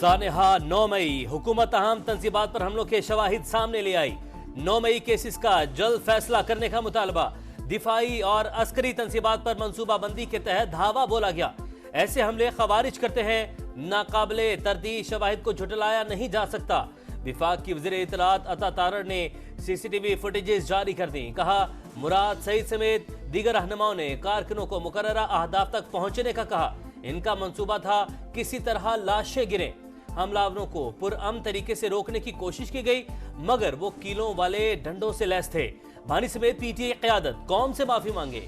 सानेहा 9 मई हुकूमत अहम तंजीबात पर हमलों के शवाहिद सामने ले आई। 9 मई केसेस का जल्द फैसला करने का मुतालबा। दिफाई और अस्करी तंजीबात पर मंसूबाबंदी के तहत धावा बोला गया। ऐसे हमले खवारिज करते हैं, नाकाबिले तरदीद शवाहिद को झुटलाया नहीं जा सकता। विफाक की वज़ीर इत्तलात अता तारड़ ने CCTV फुटेजेस जारी कर दी। कहा, मुराद सईद समेत दीगर रहनुमाओं ने कारकुनों को मुकर्ररा अहदाफ तक पहुंचने का कहा। इनका मंसूबा था किसी तरह लाशें गिरें। हमलावरों को पुरअमन तरीके से रोकने की कोशिश की गई, मगर वो कीलों वाले डंडों से लैस थे। बानी समेत PTI क़यादत कौम से माफी मांगे।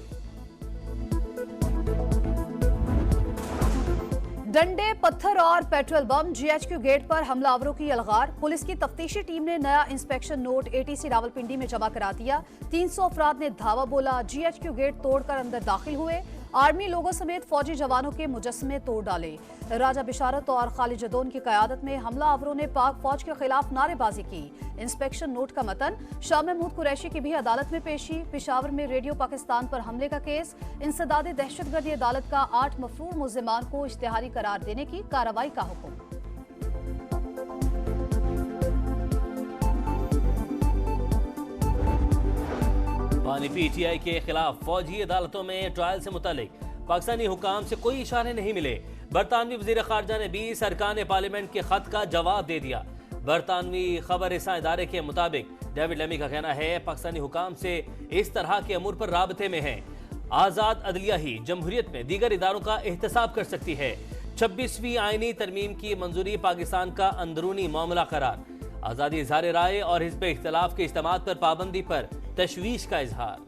डंडे, पत्थर और पेट्रोल बम, GHQ गेट पर हमलावरों की अलगार। पुलिस की तफ्तीशी टीम ने नया इंस्पेक्शन नोट ATC रावलपिंडी में जमा करा दिया। 300 अफराद ने धावा बोला, GHQ गेट तोड़कर अंदर दाखिल हुए। आर्मी लोगों समेत फौजी जवानों के मुजस्समे तोड़ डाले। राजा बिशारत और खालिद जदौन की क़यादत में हमलावरों ने पाक फौज के खिलाफ नारेबाजी की। इंस्पेक्शन नोट का मतन, शाह महमूद कुरैशी की भी अदालत में पेशी। पेशावर में रेडियो पाकिस्तान पर हमले का केस, इंसदाद दहशतगर्दी अदालत का 8 मफरूर मुल्ज़िमान को इश्तिहारी करार देने की कार्रवाई का हुक्म। बानी PTI के खिलाफ फौजी अदालतों में ट्रायल से मुतालिक पाकिस्तानी हुकाम से कोई इशारे नहीं मिले। बरतानवी वज़ीर ख़ारजा ने 20 अरकान पार्लियामेंट के खत का जवाब दे दिया। बरतानवी खबर रसां इदारे के मुताबिक डेविड लेमी का कहना है, पाकिस्तानी हुकाम से इस तरह के अमूर पर राबते में हैं। आज़ाद अदलिया ही जमहूरियत में दीगर इदारों का एहतसाब कर सकती है। 26वीं आईनी तरमीम की मंजूरी पाकिस्तान का अंदरूनी मामला करार। आज़ादी इज़हार राय और हिज़्ब इख्तिलाफ के इज्तिमात पर पाबंदी पर तशवीश का इजहार।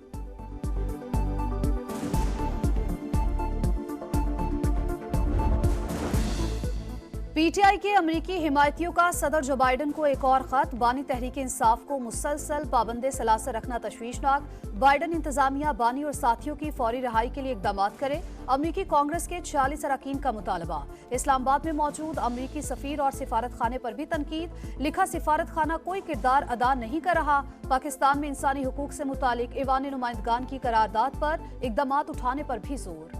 PTI के अमरीकी हिमायतियों का सदर जो बाइडन को एक और खत। बानी तहरीक इंसाफ को मुसलसल पाबंदे सलासर रखना तशवीशनाक। बाइडन इंतजामिया बानी और साथियों की फौरी रिहाई के लिए इकदामात करे। अमरीकी कांग्रेस के 46 अरकान का मुतालबा। इस्लामाबाद में मौजूद अमरीकी सफीर और सिफारत खाने पर भी तनकीद। लिखा, सिफारत खाना कोई किरदार अदा नहीं कर रहा। पाकिस्तान में इंसानी हुकूक से मुतालिक ईवान नुमाइंदगान की करारदाद पर इकदामात उठाने पर भी जोर।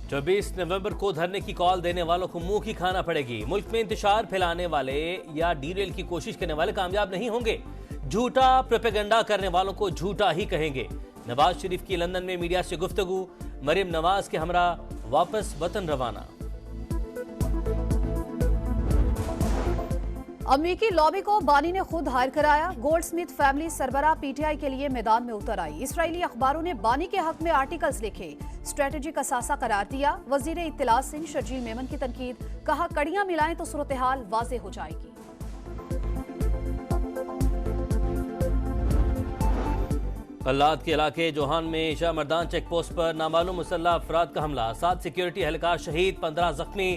24 नवंबर को धरने की कॉल देने वालों को मुंह की खाना पड़ेगी। मुल्क में इंतशार फैलाने वाले या डीरेल की कोशिश करने वाले कामयाब नहीं होंगे। झूठा प्रोपेगेंडा करने वालों को झूठा ही कहेंगे। नवाज शरीफ की लंदन में मीडिया से गुफ्तगू। मरियम नवाज के हमरा वापस वतन रवाना। अमरीकी लॉबी को बानी ने खुद हायर कराया। गोल्डस्मिथ फैमिली सरबराह PTI के लिए मैदान में उतर आई। इसराइली अखबारों ने बानी के हक में आर्टिकल्स लिखे, स्ट्रेटेजिक असासा करार दिया। वजीर इत्तलात सिंह शर्जील मेमन की तनकीद। कहा, कड़ियां मिलाएं तो सूरत हाल वाज़ेह हो जाएगी। कल्लाद के इलाके जोहान में शाह मर्दान चेक पोस्ट पर नामालूम मुसल्लह अफराद का हमला। 7 सिक्योरिटी एहलकार शहीद, 15 जख्मी।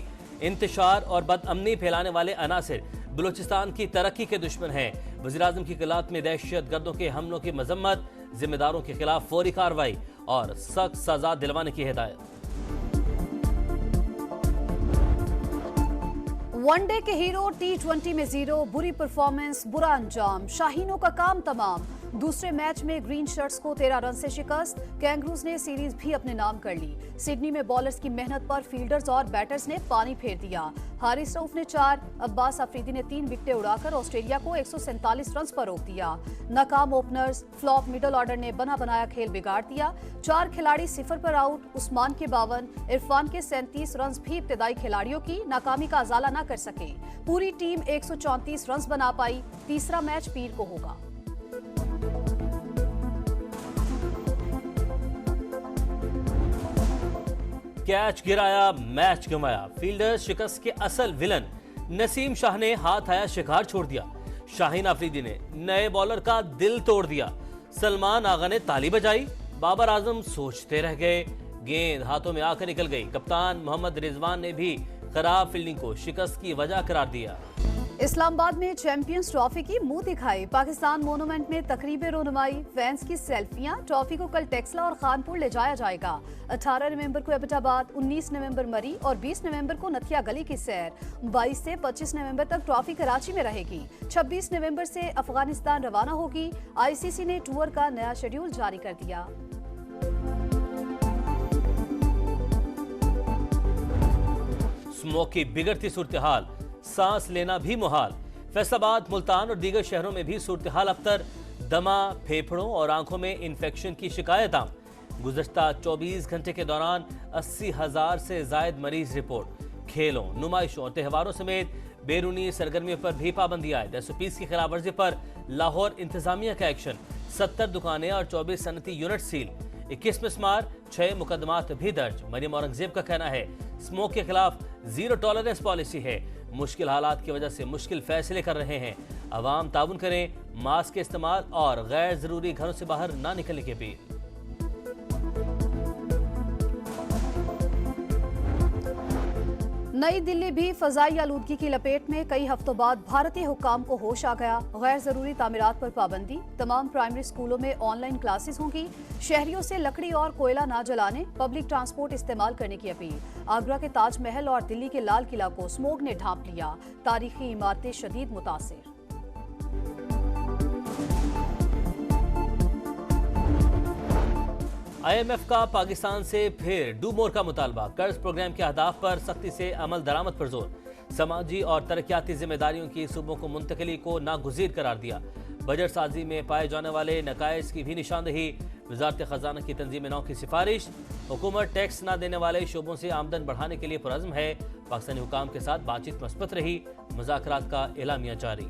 इंतशार और बदअमनी फैलाने वाले अनासिर बलूचिस्तान की तरक्की के दुश्मन हैं। वज़ीर-ए-आज़म की क़िलात में दहशत गर्दों के हमलों की मजम्मत। जिम्मेदारों के खिलाफ फौरी कार्रवाई और सख्त सजा दिलवाने की हिदायत। वनडे के हीरो T20 में 0, बुरी परफॉर्मेंस, बुरा अंजाम। शाहीनों का काम तमाम। दूसरे मैच में ग्रीन शर्ट्स को 13 रन से शिकस्त। कैंगरूज ने सीरीज भी अपने नाम कर ली। सिडनी में बॉलर्स की मेहनत पर फील्डर्स और बैटर्स ने पानी फेर दिया। हारिस रऊफ ने 4, अब्बास अफरीदी ने 3 विकेटें उड़ाकर ऑस्ट्रेलिया को 147 रन पर रोक दिया। नाकाम ओपनर्स, फ्लॉप मिडल ऑर्डर ने बना बनाया खेल बिगाड़ दिया। 4 खिलाड़ी 0 पर आउट। उस्मान के 52, इरफान के 37 रन भी इब्तदाई खिलाड़ियों की नाकामी का अजाला न कर सके। पूरी टीम 134 रन बना पाई। तीसरा मैच पीर को होगा। कैच गिराया, मैच गंवाया। फील्डर शिकस्त के असल विलन नसीम शाह ने हाथ आया शिकार छोड़ दिया। शाहीन अफरीदी ने नए बॉलर का दिल तोड़ दिया। सलमान आगा ने ताली बजाई। बाबर आजम सोचते रह गए। गेंद हाथों में आकर निकल गई। कप्तान मोहम्मद रिजवान ने भी खराब फील्डिंग को शिकस्त की वजह करार दिया। इस्लामाबाद में चैंपियंस ट्रॉफी की मुंह दिखाई। पाकिस्तान मोनूमेंट में तकरीब रोनुमाई, फैंस की सेल्फियां। ट्रॉफी को कल टेक्सला और खानपुर ले जाया जाएगा। 18 नवंबर को एबटाबाद, 19 नवंबर मरी और 20 नवंबर को नथिया गली की सैर। 22 से 25 नवंबर तक ट्रॉफी कराची में रहेगी। 26 नवंबर से अफगानिस्तान रवाना होगी। ICC ने टूर का नया शेड्यूल जारी कर दिया। स्मोक की बिगड़ती सूरत हाल, सांस लेना भी मुहाल। फैसलाबाद, मुल्तान और दीगर शहरों में भी सूरत हाल अबतर, दमा, फेफड़ों और आंखों में इंफेक्शन की शिकायत आम। गुज़श्ता 24 घंटे के दौरान 80,000 से जायद मरीज रिपोर्ट। खेलों, नुमाइशों और त्योहारों समेत बैरूनी सरगर्मियों पर भी पाबंदी आयद। SOPs की खिलाफ वर्जी पर लाहौर इंतजामिया का एक्शन। 70 दुकानें और 24 सनती यूनिट सील। 21 मिसमार, 6 मुकदमात भी दर्ज। मरियम औरंगजेब का कहना है स्मोक के खिलाफ जीरो टॉलरेंस पॉलिसी है। मुश्किल हालात की वजह से मुश्किल फैसले कर रहे हैं। अवाम ताउन करें, मास्क के इस्तेमाल और गैर जरूरी घरों से बाहर ना निकलने की अपील। नई दिल्ली भी फजाई आलूदगी की लपेट में। कई हफ्तों बाद भारतीय हुक्काम को होश आ गया। गैर जरूरी तामीरात पर पाबंदी। तमाम प्राइमरी स्कूलों में ऑनलाइन क्लासेस होंगी। शहरियों से लकड़ी और कोयला ना जलाने, पब्लिक ट्रांसपोर्ट इस्तेमाल करने की अपील। आगरा के ताजमहल और दिल्ली के लाल किला को स्मोग ने ढांप लिया। तारीखी इमारतें शदीद मुतासिर। IMF का पाकिस्तान से फिर डू मोर का मुतालबा। कर्ज प्रोग्राम के अहदाफ पर सख्ती से अमल दरामद पर जोर। समाजी और तरक्याती जिम्मेदारियों की सूबों को मुंतकली को नागुज़ीर करार दिया। बजट साजी में पाए जाने वाले नकाइस की भी निशानदही। वजारत खजाना की तंजीम नौ की सिफारिश। हुकूमत टैक्स न देने वाले शोबों से आमदन बढ़ाने के लिए पुरज़्म है। पाकिस्तानी हुकाम के साथ बातचीत मस्बत रही। मुज़ाकरात का एलामिया जारी।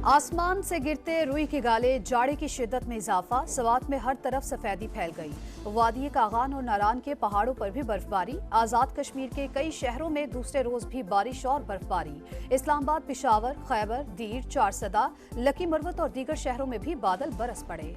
आसमान से गिरते रुई के गाले, जाड़े की शिद्दत में इजाफा। सवात में हर तरफ सफेदी फैल गई। वादी कागान और नारान के पहाड़ों पर भी बर्फबारी। आजाद कश्मीर के कई शहरों में दूसरे रोज भी बारिश और बर्फबारी। इस्लामाबाद, पिशावर, खैबर, दीर, चारसदा, लकी मरवत और दीगर शहरों में भी बादल बरस पड़े।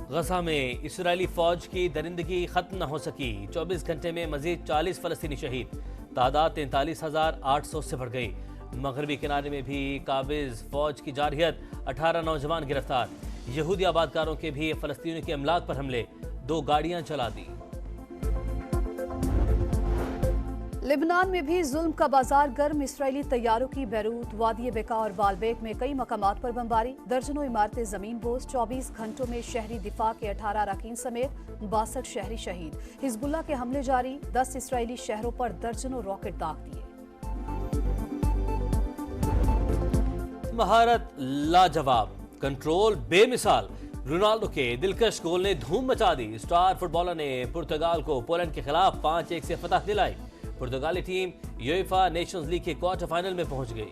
गजा में इसराइली फौज की दरिंदगी खत्म न हो सकी। 24 घंटे में मजीद 40 फलस्तीनी शहीद। तादाद 43,800 से बढ़ गई। मगरबी किनारे में भी काबिज फौज की जारहियत। 18 नौजवान गिरफ्तार। यहूदी आबादकारों के भी फलस्तीनियों के अमलाक पर हमले। 2 गाड़ियां चला दी। लेबनान में भी जुल्म का बाजार गर्म। इसराइली तैयारों की बैरूत, वादी बेका और बालबेक में कई मकामात पर बमबारी। दर्जनों इमारतें जमीन बोझ। 24 घंटों में शहरी दिफा के 18 अरकान समेत 62 शहरी शहीद। हिजबुल्लाह के हमले जारी। 10 इसराइली शहरों पर दर्जनों रॉकेट दाग दिए। महारत लाजवाब, कंट्रोल बेमिसाल। रोनाल्डो के दिलकश गोल ने धूम मचा दी। स्टार फुटबॉलर ने पुर्तगाल को पोलैंड के खिलाफ 5-1 से फतह दिलाई। पुर्तगाली टीम यूएफा नेशंस लीग के क्वार्टर फाइनल में पहुंच गई।